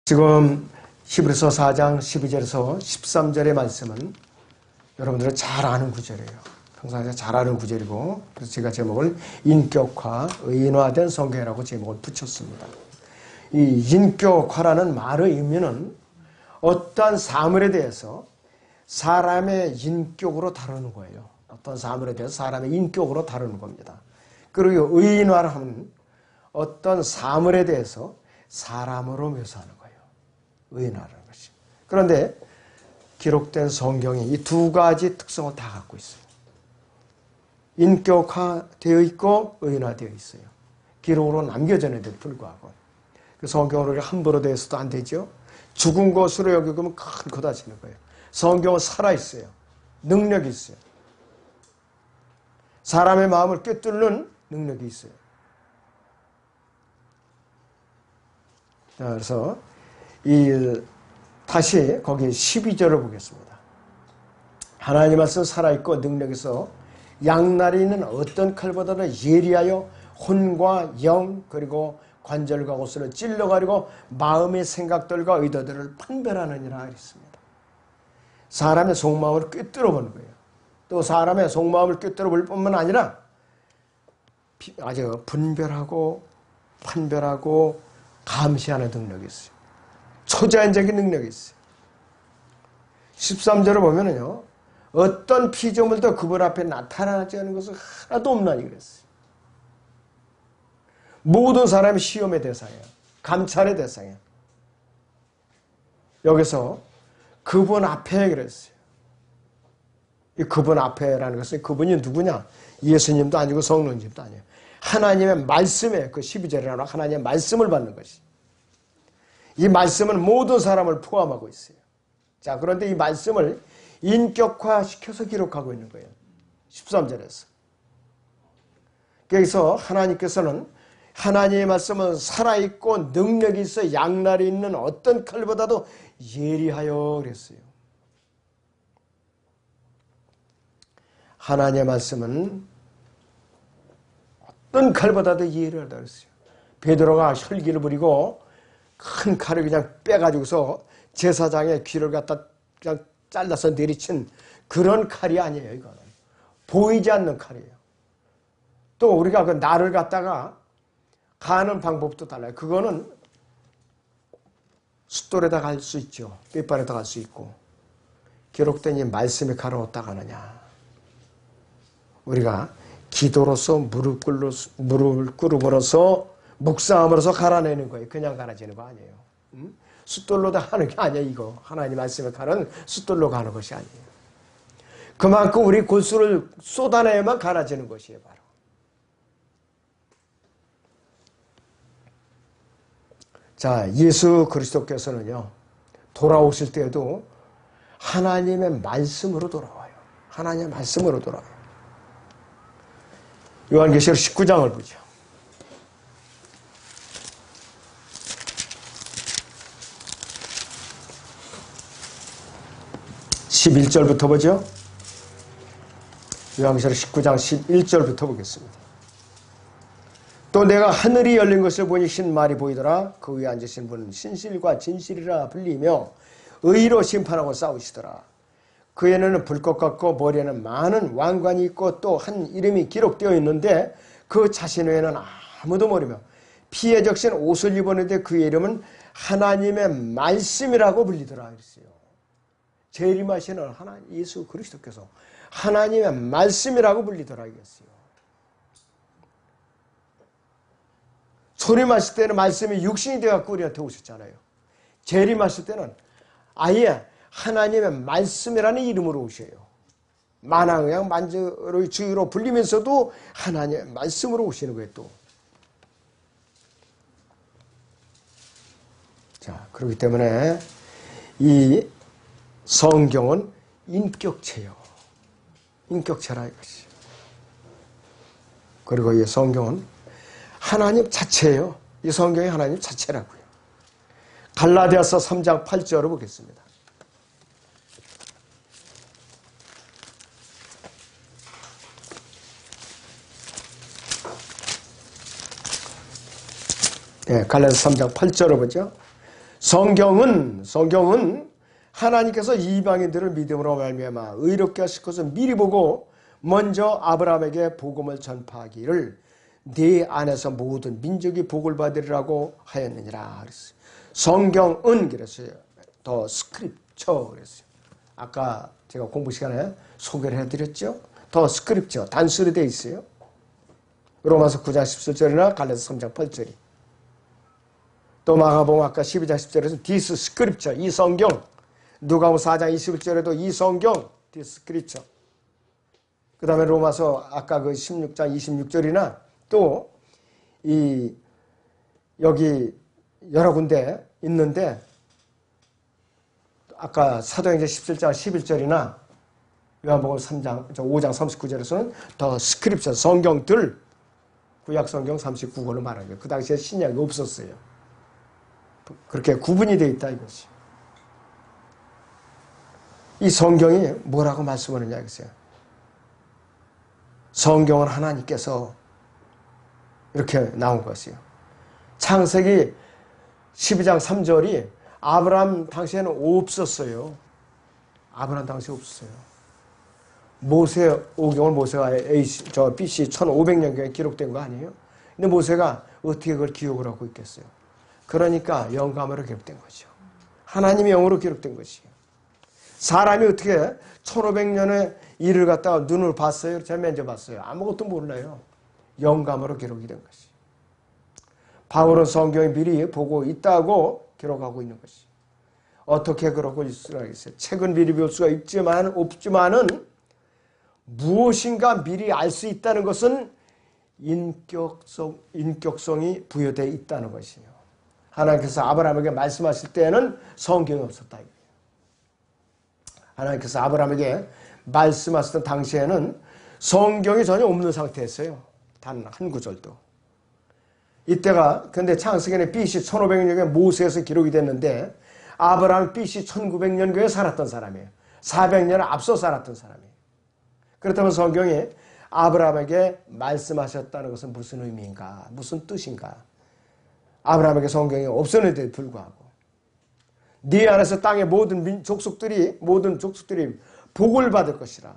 지금 히브리서 4장 12절에서 13절의 말씀은 여러분들은 잘 아는 구절이에요. 평상시에 잘 아는 구절이고, 그래서 제가 제목을 인격화, 의인화된 성경이라고 제목을 붙였습니다. 이 인격화라는 말의 의미는 어떠한 사물에 대해서 사람의 인격으로 다루는 거예요. 어떤 사물에 대해서 사람의 인격으로 다루는 겁니다. 그리고 의인화를 하면 어떤 사물에 대해서 사람으로 묘사하는 거예요. 의인화라는 것이. 그런데 기록된 성경이 이 두 가지 특성을 다 갖고 있어요. 인격화되어 있고 의인화되어 있어요. 기록으로 남겨졌는데도 불구하고. 그 성경을 함부로 대해서도 안 되죠. 죽은 것으로 여기면 큰 거 다지는 거예요. 성경은 살아있어요. 능력이 있어요. 사람의 마음을 꿰뚫는 능력이 있어요. 그래서 다시 거기 12절을 보겠습니다. 하나님 말씀 살아있고 능력에서 양날이 있는 어떤 칼보다도 예리하여 혼과 영 그리고 관절과 옷을 찔러가리고 마음의 생각들과 의도들을 판별하느니라 그랬습니다. 사람의 속마음을 꿰뚫어 보는 거예요. 또 사람의 속마음을 꿰뚫어 볼 뿐만 아니라 아주 분별하고 판별하고 감시하는 능력이 있어요. 초자연적인 능력이 있어요. 13절을 보면은요, 어떤 피조물도 그분 앞에 나타나지 않은 것은 하나도 없나니 그랬어요. 모든 사람이 시험의 대상이에요. 감찰의 대상이에요. 여기서 그분 앞에 그랬어요. 이 그분 앞에라는 것은 그분이 누구냐? 예수님도 아니고 성령님도 아니에요. 하나님의 말씀에 그 12절이라는 하나님의 말씀을 받는 것이. 이 말씀은 모든 사람을 포함하고 있어요. 자, 그런데 이 말씀을 인격화시켜서 기록하고 있는 거예요. 13절에서. 여기서 하나님께서는 하나님의 말씀은 살아있고 능력이 있어 양날이 있는 어떤 칼보다도 예리하여 그랬어요. 하나님의 말씀은 어떤 칼보다도 예리하다 그랬어요. 베드로가 혈기를 부리고 큰 칼을 그냥 빼가지고서 제사장의 귀를 갖다 그냥 잘라서 내리친 그런 칼이 아니에요. 이거는 보이지 않는 칼이에요. 또 우리가 그 날을 갖다가 가는 방법도 달라요. 그거는 숫돌에다 갈 수 있죠. 빗발에다 갈 수 있고. 기록된 이 말씀의 칼은 어디다 가느냐. 우리가 기도로서 무릎을 꿇음으로써 묵상함으로써 갈아내는 거예요. 그냥 갈아지는 거 아니에요. 숫돌로 다 하는 게 아니에요. 이거 하나님 말씀의 칼은 숫돌로 가는 것이 아니에요. 그만큼 우리 골수를 쏟아내야만 갈아지는 것이에요. 바로. 자, 예수 그리스도께서는요, 돌아오실 때에도 하나님의 말씀으로 돌아와요. 하나님의 말씀으로 돌아와요. 요한계시록 19장을 보죠. 11절부터 보죠. 요한계시록 19장 11절부터 보겠습니다. 또 내가 하늘이 열린 것을 보니 흰 말이 보이더라. 그 위에 앉으신 분은 신실과 진실이라 불리며 의로 심판하고 싸우시더라. 그에는 불꽃 같고 머리에는 많은 왕관이 있고 또 한 이름이 기록되어 있는데 그 자신 외에는 아무도 모르며 피에 적신 옷을 입었는데 그의 이름은 하나님의 말씀이라고 불리더라. 그랬어요. 재림하시는 예수 그리스도께서 하나님의 말씀이라고 불리더라. 이랬어요. 소림하실 때는 말씀이 육신이 되어갖고 우리한테 오셨잖아요. 재림하실 때는 아예 하나님의 말씀이라는 이름으로 오셔요. 만왕의 만주의 주로 불리면서도 하나님의 말씀으로 오시는 거예요. 또. 자, 그렇기 때문에 이 성경은 인격체요. 인격체라 이것이. 그리고 이 성경은 하나님 자체예요. 이 성경이 하나님 자체라고요. 갈라디아서 3장 8절을 보겠습니다. 갈라디아서 3장 8절을 보죠. 성경은 하나님께서 이방인들을 믿음으로 말미암아 의롭게 하실 것을 미리 보고 먼저 아브라함에게 복음을 전파하기를 네 안에서 모든 민족이 복을 받으리라고 하였느니라 그랬어요. 성경은 그랬어요. 더 스크립처 그랬어요. 아까 제가 공부 시간에 소개를 해드렸죠. 더 스크립처 단수로 되어 있어요. 로마서 9장 17절이나 갈라디아서 3장 8절이. 또 마가복음 아까 12장 10절에서 디스 스크립처 이 성경. 누가복음 4장 21절에도 이 성경 디스 스크립처. 그 다음에 로마서 아까 그 16장 26절이나 또 여기 여러 군데 있는데 아까 사도행전 17장 11절이나 요한복음 5장 39절에서는 더 스크립처 성경들 구약 성경 39권을 말하는 거예요. 그 당시에 신약이 없었어요. 그렇게 구분이 되어 있다 이것이. 이 성경이 뭐라고 말씀하느냐 이거예요. 성경은 하나님께서 이렇게 나온 것이요. 창세기 12장 3절이 아브라함 당시에는 없었어요. 아브라함 당시에 없었어요. 모세 오경은 모세가 BC 1500년경에 기록된 거 아니에요? 근데 모세가 어떻게 그걸 기억을 하고 있겠어요? 그러니까 영감으로 기록된 거죠. 하나님의 영으로 기록된 것이에요. 사람이 어떻게 1500년의 일을 갖다가 눈을 봤어요? 제가 만져봤어요. 아무것도 몰라요. 영감으로 기록이 된 것이. 바울은 성경에 미리 보고 있다고 기록하고 있는 것이. 어떻게 그러고 있으라 했어요? 책은 미리 볼 수가 없지만은 무엇인가 미리 알 수 있다는 것은 인격성이 부여되어 있다는 것이에요. 하나님께서 아브라함에게 말씀하실 때에는 성경이 없었다. 하나님께서 아브라함에게 말씀하셨던 당시에는 성경이 전혀 없는 상태였어요. 단 한 구절도. 이때가 근데 창세기는 BC 1500년경에 모세에서 기록이 됐는데 아브라함은 BC 1900년경에 살았던 사람이에요. 400년을 앞서 살았던 사람이에요. 그렇다면 성경이 아브라함에게 말씀하셨다는 것은 무슨 의미인가? 무슨 뜻인가? 아브라함에게 성경이 없었는데도 불구하고 네 안에서 땅의 모든 족속들이 복을 받을 것이라.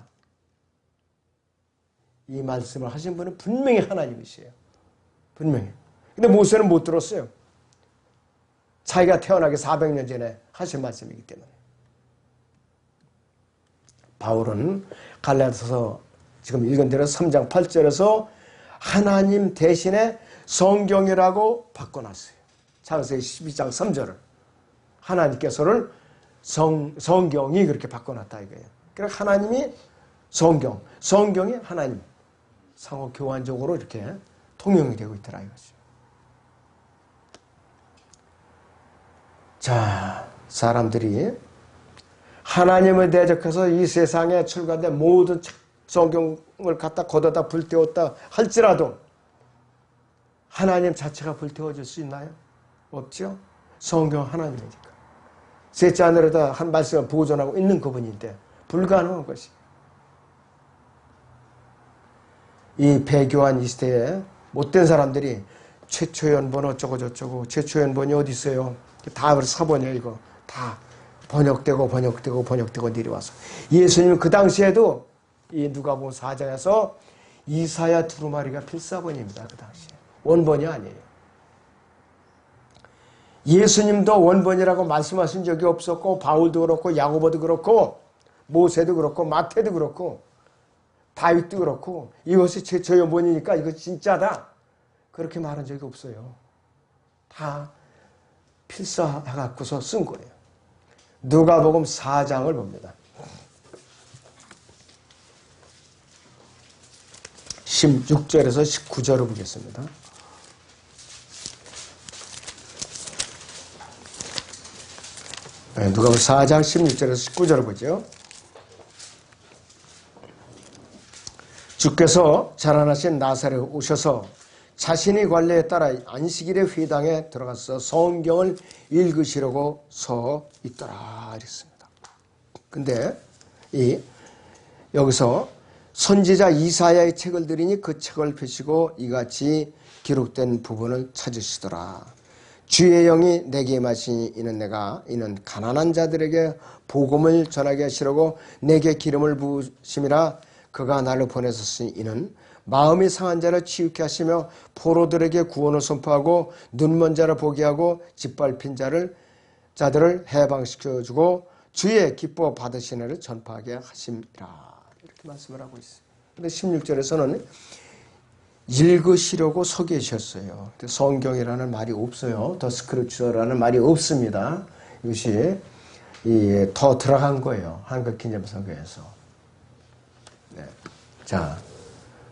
이 말씀을 하신 분은 분명히 하나님이시에요. 분명히. 근데 모세는 못 들었어요. 자기가 태어나기 400년 전에 하신 말씀이기 때문에. 바울은 갈라디아서 지금 읽은 대로 3장 8절에서 하나님 대신에 성경이라고 바꿔놨어요. 창세기 12장 3절을. 하나님께서를 성경이 그렇게 바꿔놨다 이거예요. 그러니까 하나님이 성경이 하나님. 상호 교환적으로 이렇게 통용이 되고 있더라 이거죠. 자, 사람들이 하나님을 대적해서 이 세상에 출간된 모든 성경을 갖다 걷어다 불태웠다 할지라도 하나님 자체가 불태워질 수 있나요? 없죠? 성경 하나님이니까. 셋째 하늘에다 한 말씀을 보존하고 있는 그분인데 불가능한 것이. 이 배교한 이 시대에 못된 사람들이 최초연본 어쩌고 최초연본이 어디 있어요? 다 사본이에요 이거. 다 번역되고 내려와서. 예수님은 그 당시에도 이 누가복음 4장에서 이사야 두루마리가 필사본입니다. 그 당시에. 원본이 아니에요. 예수님도 원본이라고 말씀하신 적이 없었고 바울도 그렇고 야고보도 그렇고 모세도 그렇고 마태도 그렇고 다윗도 그렇고 이것이 최초 원본이니까 이거 진짜다. 그렇게 말한 적이 없어요. 다 필사해갖고서 쓴 거예요. 누가복음 4장을 봅니다. 16절에서 19절을 보겠습니다. 누가복음 4장 16절에서 19절을 보죠. 주께서 자라나신 나사렛에 오셔서 자신의 관례에 따라 안식일의 회당에 들어가서 성경을 읽으시려고 서 있더라 그랬습니다. 근데 여기서 선지자 이사야의 책을 들이니 그 책을 펴시고 이같이 기록된 부분을 찾으시더라. 주의 영이 내게 임하시니 이는 가난한 자들에게 복음을 전하게 하시려고 내게 기름을 부으심이라. 그가 나를 보내셨으니 이는 마음이 상한 자를 치유케 하시며 포로들에게 구원을 선포하고 눈먼 자를 보게 하고 짓밟힌 자들을 해방시켜주고 주의 기뻐 받으신 애를 전파하게 하심이라. 이렇게 말씀을 하고 있어요. 근데 16절에서는 읽으시려고 서 계셨어요. 성경이라는 말이 없어요. 더 스크립처라는 말이 없습니다. 이것이 더 들어간 거예요. 한글 기념성경에서. 네. 자,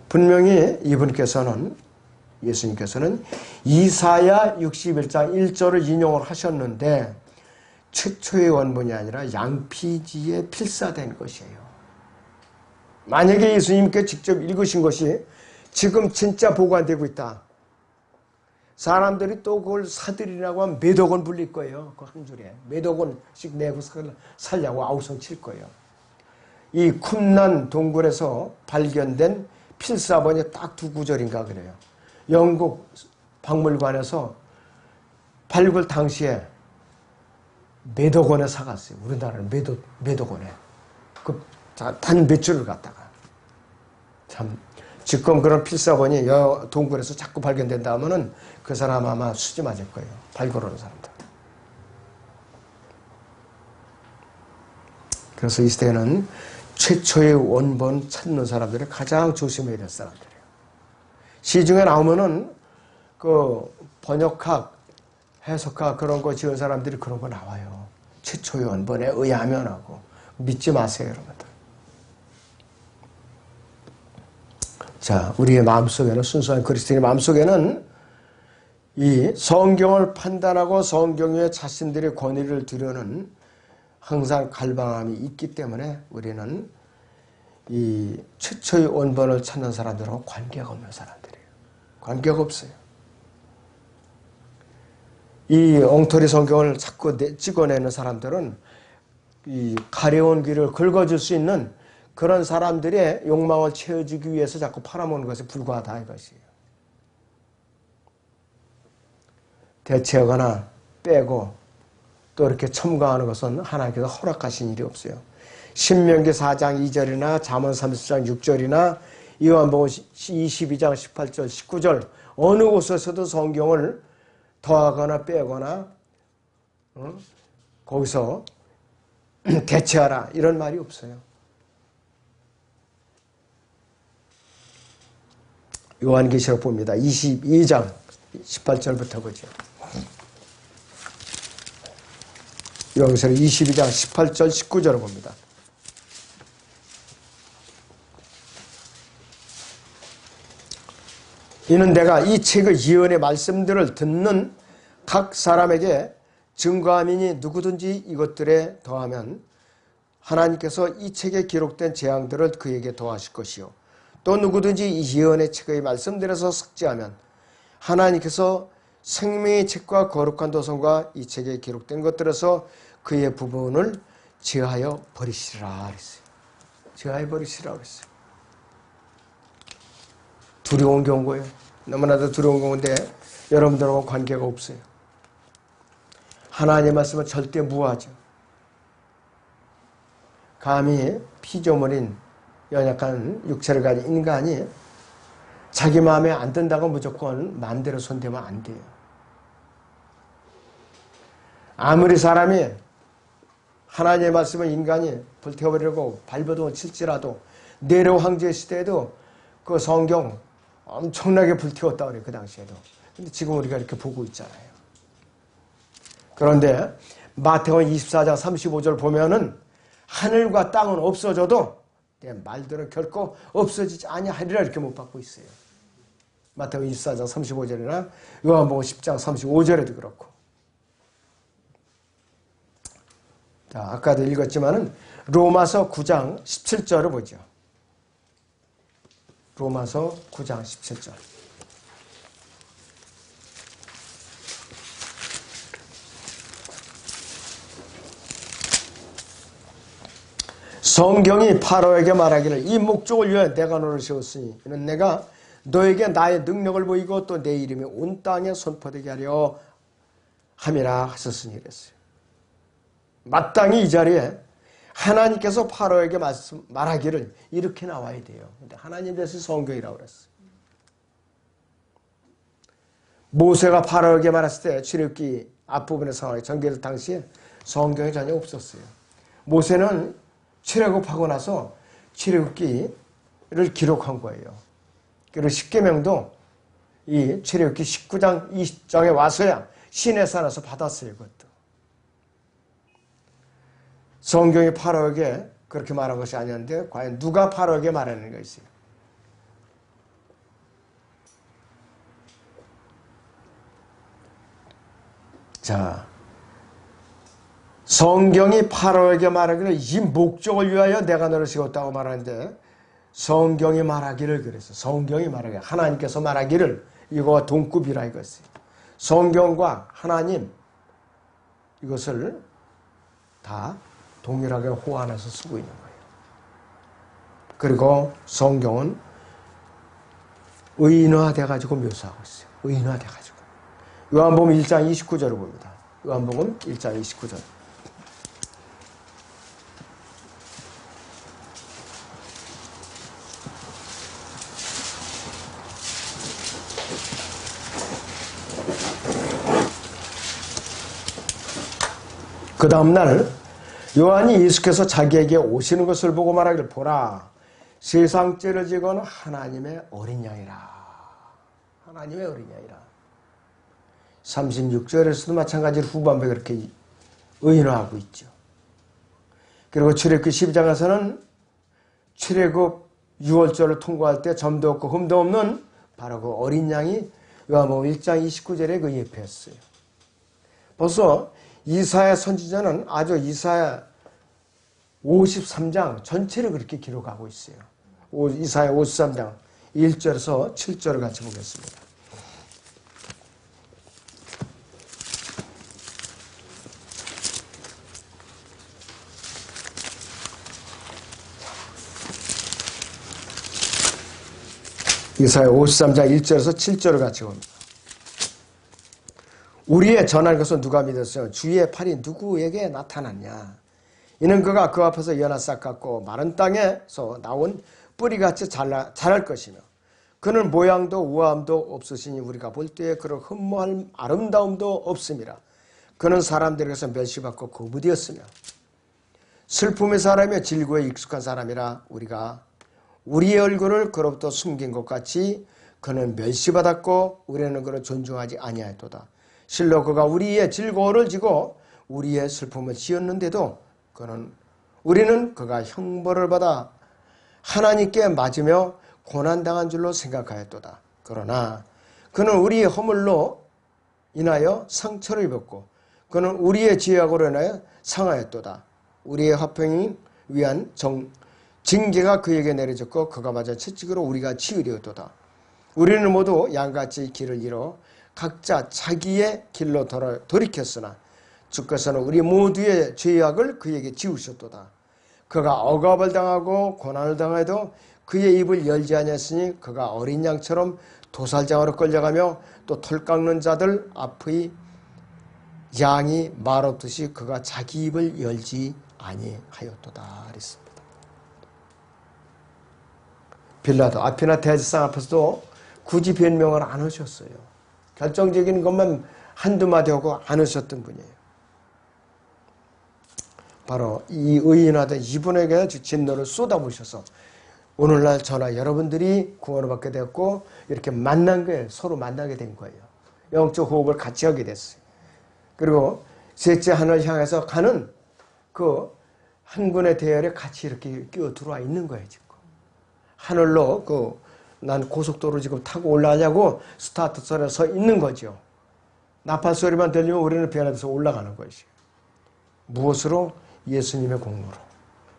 분명히 예수님께서는 이사야 61장 1절을 인용을 하셨는데 최초의 원본이 아니라 양피지에 필사된 것이에요. 만약에 예수님께 직접 읽으신 것이 지금 진짜 보관되고 있다. 사람들이 또 그걸 사들이라고 하면 몇억 원 불릴 거예요. 그 한 줄에. 몇억 원씩 내고 살려고 아우성 칠 거예요. 이 쿰란 동굴에서 발견된 필사본이 딱 두 구절인가 그래요. 영국 박물관에서 발굴 당시에 몇억 원에 사갔어요. 우리나라는 몇억 원에. 단 몇 줄을 갖다가. 참. 지금 그런 필사본이 동굴에서 자꾸 발견된다 하면은 그 사람 아마 수지 맞을 거예요. 발굴하는 사람들. 그래서 이 시대에는 최초의 원본 찾는 사람들이 가장 조심해야 될 사람들이에요. 시중에 나오면은 그 번역학, 해석학 그런 거 지은 사람들이 그런 거 나와요. 최초의 원본에 의하면 하고. 믿지 마세요, 여러분들. 자, 우리의 마음속에는, 순수한 그리스도인의 마음속에는 이 성경을 판단하고 성경 위에 자신들의 권위를 두려는 항상 갈망함이 있기 때문에 우리는 이 최초의 원본을 찾는 사람들하고 관계가 없는 사람들이에요. 관계가 없어요. 이 엉터리 성경을 자꾸 찍어내는 사람들은 이 가려운 길을 긁어줄 수 있는 그런 사람들의 욕망을 채워주기 위해서 자꾸 팔아먹는 것에 불과하다 이것이에요. 대체하거나 빼고 또 이렇게 첨가하는 것은 하나님께서 허락하신 일이 없어요. 신명기 4장 2절이나 잠언 30장 6절이나 요한복음 22장 18절 19절 어느 곳에서도 성경을 더하거나 빼거나 거기서 대체하라 이런 말이 없어요. 요한계시록 봅니다. 22장 18절부터 보죠. 요한계시록 22장 18절 19절을 봅니다. 이는 내가 이 책의 예언의 말씀들을 듣는 각 사람에게 증거함이니 누구든지 이것들에 더하면 하나님께서 이 책에 기록된 재앙들을 그에게 더하실 것이요. 또 누구든지 이 예언의 책의 말씀들에서 삭제하면 하나님께서 생명의 책과 거룩한 도성과 이 책에 기록된 것들에서 그의 부분을 제하여 버리시라 그랬어요. 제하여 버리시라 그랬어요. 두려운 경고예요. 너무나도 두려운 경우인데 여러분들하고 관계가 없어요. 하나님의 말씀은 절대 무하죠. 감히 피조물인 연약한 육체를 가진 인간이 자기 마음에 안 든다고 무조건 마음대로 손대면 안 돼요. 아무리 사람이 하나님의 말씀을 인간이 불태워버리고 발버둥을 칠지라도 네로 황제 시대에도 그 성경 엄청나게 불태웠다 그래요. 그 당시에도. 근데 지금 우리가 이렇게 보고 있잖아요. 그런데 마태복음 24장 35절 보면은 하늘과 땅은 없어져도 내 말들은 결코 없어지지 아니하리라 이렇게 못 받고 있어요. 마태복음 24장 35절이나 요한복음 10장 35절에도 그렇고. 자, 아까도 읽었지만은 로마서 9장 17절을 보죠. 로마서 9장 17절. 성경이 바로에게 말하기를 이 목적을 위하여 내가 너를 세웠으니 이는 내가 너에게 나의 능력을 보이고 또 내 이름이 온 땅에 선포되게 하려 함이라 하셨으니 이랬어요. 마땅히 이 자리에 하나님께서 바로에게 말하기를 이렇게 나와야 돼요. 근데 하나님 대해서 성경이라고 그랬어요. 모세가 바로에게 말했을 때 출애굽기 앞부분의 상황이 전개될 당시에 성경이 전혀 없었어요. 모세는 출애굽하고 나서 출애굽기를 기록한 거예요. 그리고 십계명도 이 출애굽기 19장 20장에 와서야 시내산에서 받았어요. 그것도. 성경이 바로에게 그렇게 말한 것이 아니었는데 과연 누가 바로에게 말하는 것이에요. 자, 성경이 바로에게 말하기를 이 목적을 위하여 내가 너를 세웠다고 말하는데 성경이 말하기를 그랬어요. 성경이 말하기를 하나님께서 말하기를 이거와 동급이라 이것이. 성경과 하나님 이것을 다 동일하게 호환해서 쓰고 있는 거예요. 그리고 성경은 의인화돼 가지고 묘사하고 있어요. 의인화돼 가지고. 요한복음 1장 29절을 봅니다. 요한복음 1장 29절. 그 다음날 요한이 예수께서 자기에게 오시는 것을 보고 말하기를 보라 세상 죄를 지고는 하나님의 어린 양이라. 하나님의 어린 양이라. 36절에서도 마찬가지로 후반부에 그렇게 의인화하고 있죠. 그리고 출애굽기 12장에서는 출애굽 6월절을 통과할 때 점도 없고 흠도 없는 바로 그 어린 양이 요한복음 1장 29절에 그 예표였어요. 벌써 이사야 선지자는 아주 이사야 53장 전체를 그렇게 기록하고 있어요. 이사야 53장 1절에서 7절을 같이 보겠습니다. 이사야 53장 1절에서 7절을 같이 봅니다. 우리의 전한 것은 누가 믿었어요? 주의 팔이 누구에게 나타났냐? 이는 그가 그 앞에서 연한 싹 같고 마른 땅에서 나온 뿌리같이 자랄 것이며 그는 모양도 우아함도 없으시니 우리가 볼 때에 그런 흠모할 아름다움도 없음이라. 그는 사람들에게서 멸시받고 거부되었으며 슬픔의 사람이며 질고에 익숙한 사람이라 우리가 우리의 얼굴을 그로부터 숨긴 것 같이 그는 멸시받았고 우리는 그를 존중하지 아니하였도다. 실로 그가 우리의 즐거움을 지고 우리의 슬픔을 지었는데도 우리는 그가 형벌을 받아 하나님께 맞으며 고난당한 줄로 생각하였도다. 그러나 그는 우리의 허물로 인하여 상처를 입었고 그는 우리의 죄악으로 인하여 상하였도다. 우리의 화평이 위한 징계가 그에게 내려졌고 그가 맞아 채찍으로 우리가 치유되었도다. 우리는 모두 양같이 길을 잃어 각자 자기의 길로 돌이켰으나 주께서는 우리 모두의 죄악을 그에게 지우셨도다. 그가 억압을 당하고 고난을 당해도 그의 입을 열지 아니했으니 그가 어린 양처럼 도살장으로 끌려가며 또 털 깎는 자들 앞의 양이 말 없듯이 그가 자기 입을 열지 아니하였도다. 그랬습니다. 빌라도 앞이나 대제사장 앞에서도 굳이 변명을 안 하셨어요. 결정적인 것만 한두 마디 하고 안 하셨던 분이에요. 바로 이 의인화된 이분에게 진노를 쏟아부으셔서 오늘날 저나 여러분들이 구원을 받게 되었고 이렇게 만난 거예요. 서로 만나게 된 거예요. 영적 호흡을 같이 하게 됐어요. 그리고 셋째 하늘 향해서 가는 그 한 군의 대열에 같이 이렇게 끼어 들어와 있는 거예요. 지금. 하늘로 난 고속도로 지금 타고 올라가냐고 스타트선에 서 있는 거죠. 나팔 소리만 들리면 우리는 변화돼서 올라가는 것이에요. 무엇으로? 예수님의 공로로.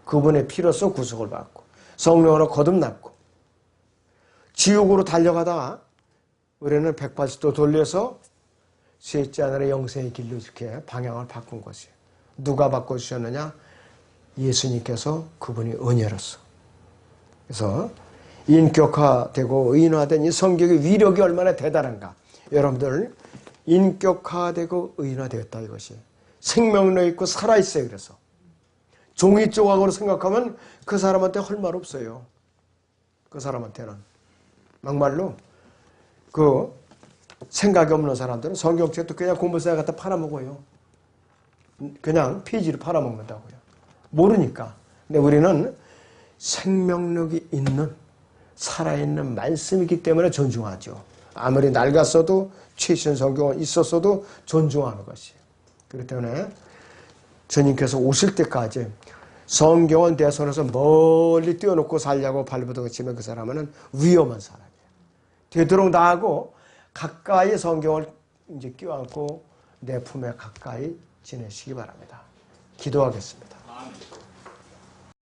그분의 피로써 구속을 받고 성령으로 거듭났고 지옥으로 달려가다가 우리는 180도 돌려서 셋째 하늘의 영생의 길로 이렇게 방향을 바꾼 것이에요. 누가 바꿔주셨느냐? 예수님께서 그분이 은혜로서. 그래서 인격화되고 의인화된 이 성경의 위력이 얼마나 대단한가. 여러분들 인격화되고 의인화되었다 이것이. 생명력 있고 살아있어요. 그래서 종이 조각으로 생각하면 그 사람한테 할 말 없어요. 그 사람한테는 막말로 그 생각이 없는 사람들은 성경책도 그냥 공부서에 갖다 팔아먹어요. 그냥 페이지를 팔아먹는다고요. 모르니까. 근데 우리는 생명력이 있는 살아있는 말씀이기 때문에 존중하죠. 아무리 낡았어도 최신 성경은 있었어도 존중하는 것이에요. 그렇기 때문에 주님께서 오실 때까지 성경은 내 손에서 멀리 띄워놓고 살려고 발버둥을 치면 그 사람은 위험한 사람이에요. 되도록 나하고 가까이 성경을 이제 껴안고 내 품에 가까이 지내시기 바랍니다. 기도하겠습니다.